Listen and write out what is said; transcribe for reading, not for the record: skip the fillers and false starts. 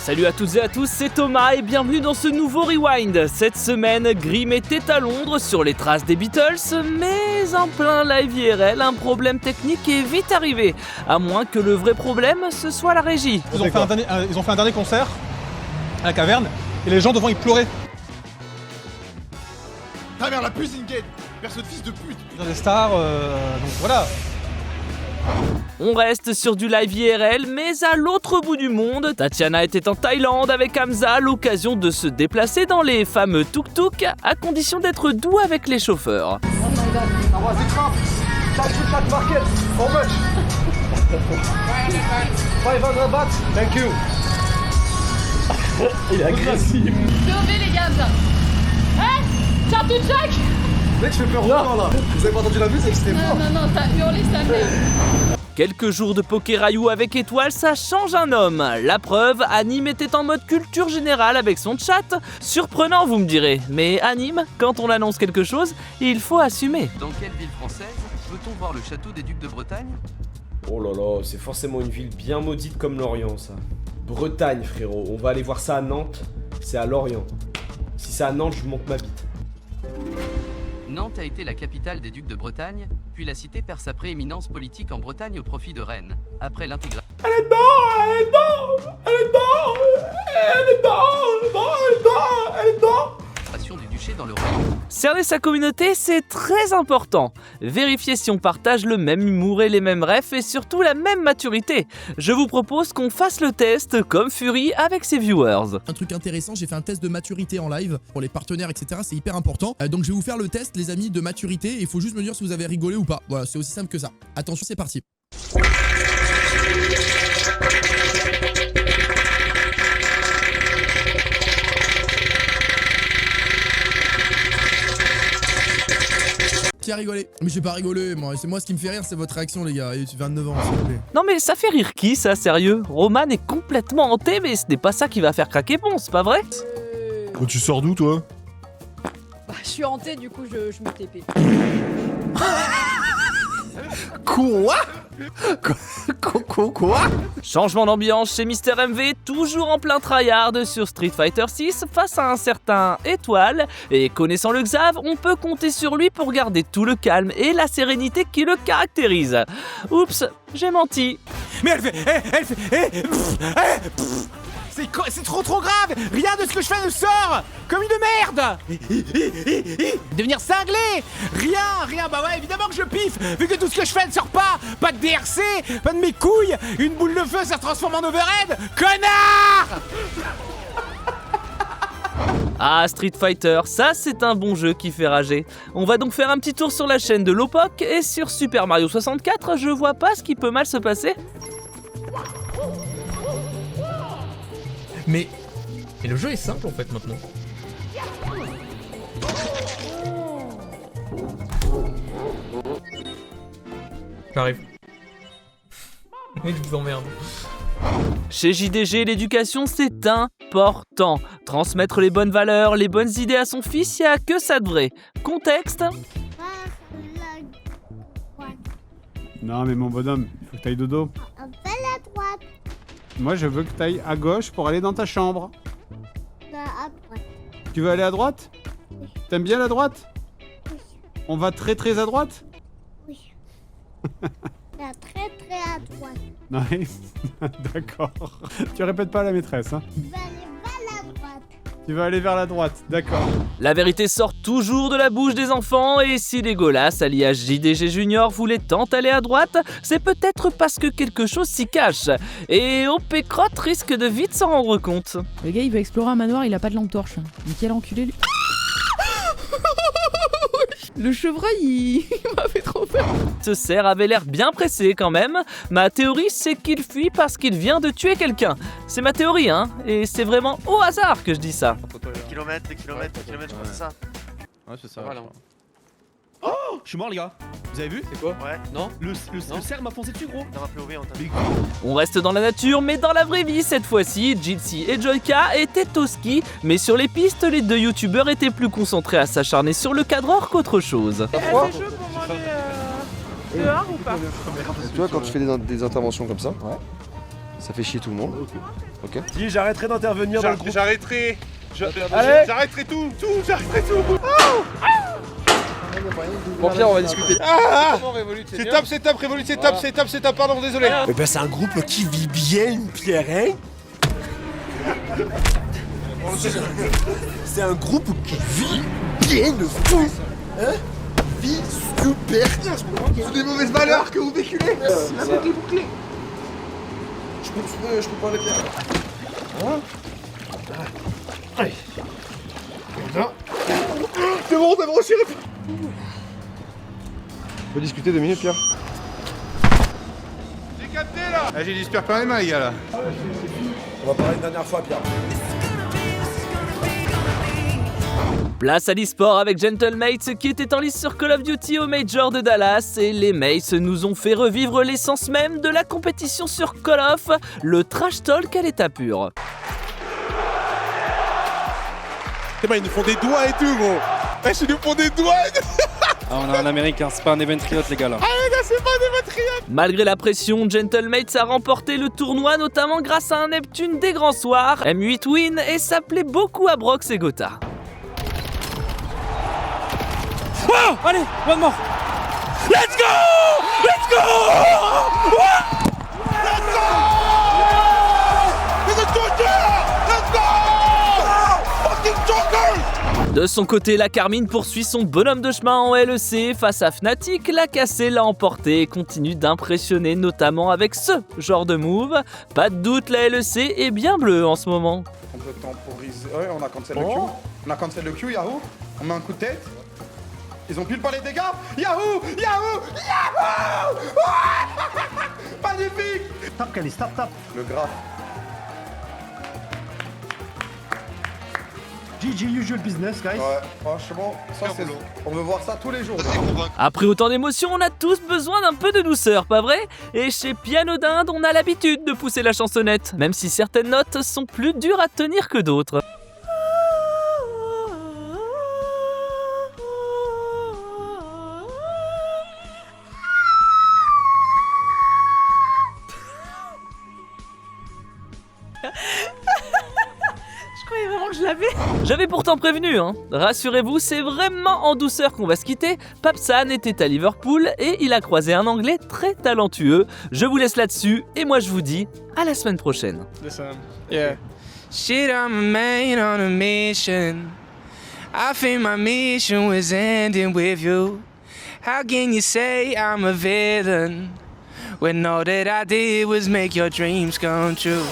Salut à toutes et à tous, c'est Thomas et bienvenue dans ce nouveau Rewind. Cette semaine, Grim était à Londres sur les traces des Beatles, mais en plein live IRL, un problème technique est vite arrivé. À moins que le vrai problème, ce soit la régie. Ils ont fait un dernier concert à la caverne et les gens devant ils pleuraient. Ta mère la puce Ingate, perso de fils de pute. Ils ont des stars, donc voilà. On reste sur du live IRL, mais à l'autre bout du monde, Tatiana était en Thaïlande avec Hamza, l'occasion de se déplacer dans les fameux tuk-tuk, à condition d'être doux avec les chauffeurs. Il est agressif. Levez les gars, ça. Tiens, tout check. Mec, je fais peur là. Vous avez pas entendu la musique, c'était fort. Non, t'as hurlé sa mère. Quelques jours de Pokéraillou avec étoiles, ça change un homme. La preuve, Anime était en mode culture générale avec son chat. Surprenant, vous me direz. Mais Anime, quand on annonce quelque chose, il faut assumer. Dans quelle ville française peut-on voir le château des Ducs de Bretagne? Oh là là, c'est forcément une ville bien maudite comme Lorient, ça. Bretagne, frérot. On va aller voir ça à Nantes. C'est à Lorient. Si c'est à Nantes, je monte ma bite. Nantes a été la capitale des Ducs de Bretagne, puis la cité perd sa prééminence politique en Bretagne au profit de Rennes. Après l'intégration du duché dans le royaume. Cerner sa communauté, c'est très important. Vérifier si on partage le même humour et les mêmes refs et surtout la même maturité. Je vous propose qu'on fasse le test comme Fury avec ses viewers. Un truc intéressant, j'ai fait un test de maturité en live pour les partenaires, etc. C'est hyper important. Donc je vais vous faire le test, les amis, de maturité. Et il faut juste me dire si vous avez rigolé ou pas. Voilà, c'est aussi simple que ça. Attention, c'est parti. Qui a rigolé? Mais j'ai pas rigolé, moi. C'est moi ce qui me fait rire, c'est votre réaction, les gars. Et tu 29 ans, s'il vous plaît. Non mais ça fait rire qui ça, sérieux? Roman est complètement hanté, mais ce n'est pas ça qui va faire craquer Ponce, pas vrai? Oh, tu sors d'où toi? Bah, je suis hantée, du coup, je me TP. Quoi? Quoi? Changement d'ambiance chez Mister MV, toujours en plein tryhard sur Street Fighter 6 face à un certain Étoile. Et connaissant le Xav, on peut compter sur lui pour garder tout le calme et la sérénité qui le caractérise. Oups, j'ai menti. Mais elle fait... C'est trop grave. Rien de ce que je fais ne sort. Comme une merde. Devenir cinglé. Rien, bah ouais, évidemment que je piffe. Vu que tout ce que je fais ne sort pas. Pas de DRC, pas de mes couilles. Une boule de feu, ça se transforme en overhead. Connard. Ah, Street Fighter, ça c'est un bon jeu qui fait rager. On va donc faire un petit tour sur la chaîne de Lopok et sur Super Mario 64, je vois pas ce qui peut mal se passer. Mais le jeu est simple en fait maintenant. J'arrive. Et je vous emmerde. Chez JDG, l'éducation c'est important. Transmettre les bonnes valeurs, les bonnes idées à son fils, y a que ça de vrai. Contexte. Non mais mon bonhomme, il faut que t'ailles dodo. Fais la droite. Moi je veux que t'ailles à gauche pour aller dans ta chambre. À droite. Tu veux aller à droite? Oui. T'aimes bien la droite? Oui. On va très à droite? Oui. Là, très à droite. Nice. D'accord. Tu répètes pas à la maîtresse, hein? Tu vas aller vers la droite. Tu vas aller vers la droite, d'accord. La vérité sort toujours de la bouche des enfants et si Legolas, alias JDG Junior, voulait tant aller à droite, c'est peut-être parce que quelque chose s'y cache. Et OP Crotte risque de vite s'en rendre compte. Le gars il veut explorer un manoir, il a pas de lampe torche. Mais quel enculé lui. Le chevreuil il m'a fait trop peur. Ce cerf avait l'air bien pressé quand même. Ma théorie c'est qu'il fuit parce qu'il vient de tuer quelqu'un. C'est ma théorie hein, et c'est vraiment au hasard que je dis ça. Des kilomètres, je crois que c'est ça. Ouais, c'est ça. Voilà. Oh, je suis mort les gars. Vous avez vu? C'est quoi? Ouais. Non. Le cerf m'a foncé dessus gros. Dans un POV, on t'a vu. On reste dans la nature, mais dans la vraie vie cette fois-ci, Jitsi et Joyka étaient au ski, mais sur les pistes, les deux youtubeurs étaient plus concentrés à s'acharner sur le cadreur qu'autre chose. C'est chaud pour manger dehors ou pas? Tu vois, quand tu fais des interventions comme ça, Ça fait chier tout le monde. Ok. Dis, j'arrêterai d'intervenir dans le groupe. J'arrêterai. Allez. J'arrêterai tout, j'arrêterai tout. Bon Pierre, on va discuter. C'est top, Révolut, c'est top, pardon, désolé. Eh ben c'est un groupe qui vit bien, Pierre, hein. C'est un groupe qui vit bien de fou. Hein. Vie super. C'est des mauvaises valeurs que vous véhiculez. La boucle est bouclée. Je peux parler Pierre. Hein. Allez. C'est bon, chérie. On peut discuter 2 minutes Pierre. J'ai capté là. Ah, j'ai du super plein les mains les gars là. On va parler une dernière fois Pierre. Place à l'e-sport avec Gentlemates qui était en lice sur Call of Duty au Major de Dallas et les Mates nous ont fait revivre l'essence même de la compétition sur Call of, le trash talk à l'état pur. Ils nous font des doigts et tout gros. Ils nous font des doigts et tout. Ah, on a un américain, c'est pas un event riot les gars là. Ah les gars, c'est pas des matriarches. Malgré la pression, Gentlemates a remporté le tournoi notamment grâce à un Neptune des grands soirs, M8 win et ça plaît beaucoup à Brox et Gotha. Oh, allez, one more. Let's go. Let's go. Let's go. He's a Joker. Let's go. Fucking Joker. De son côté, la Carmine poursuit son bonhomme de chemin en LEC. Face à Fnatic, la cassée l'a emporté et continue d'impressionner, notamment avec ce genre de move. Pas de doute, la LEC est bien bleue en ce moment. On peut temporiser. Ouais, on a cancel le Q. On a cancel le Q, Yahoo. On met un coup de tête. Ils ont pile pas les dégâts. Yahoo. Magnifique. Tape Calis, tape. Le graphe. GG usual business guys. Ouais, franchement, ça c'est lourd. On veut voir ça tous les jours. Après autant d'émotions, on a tous besoin d'un peu de douceur, pas vrai? Et chez Piano d'Inde, on a l'habitude de pousser la chansonnette, même si certaines notes sont plus dures à tenir que d'autres. Je croyais vraiment que je l'avais. J'avais pourtant prévenu, hein. Rassurez-vous, c'est vraiment en douceur qu'on va se quitter. Papsan était à Liverpool et il a croisé un Anglais très talentueux. Je vous laisse là-dessus et moi je vous dis à la semaine prochaine. Listen, yeah. Shit, I'm a man on a mission. I think my mission was ending with you. How can you say I'm a villain when all that I did was make your dreams come true?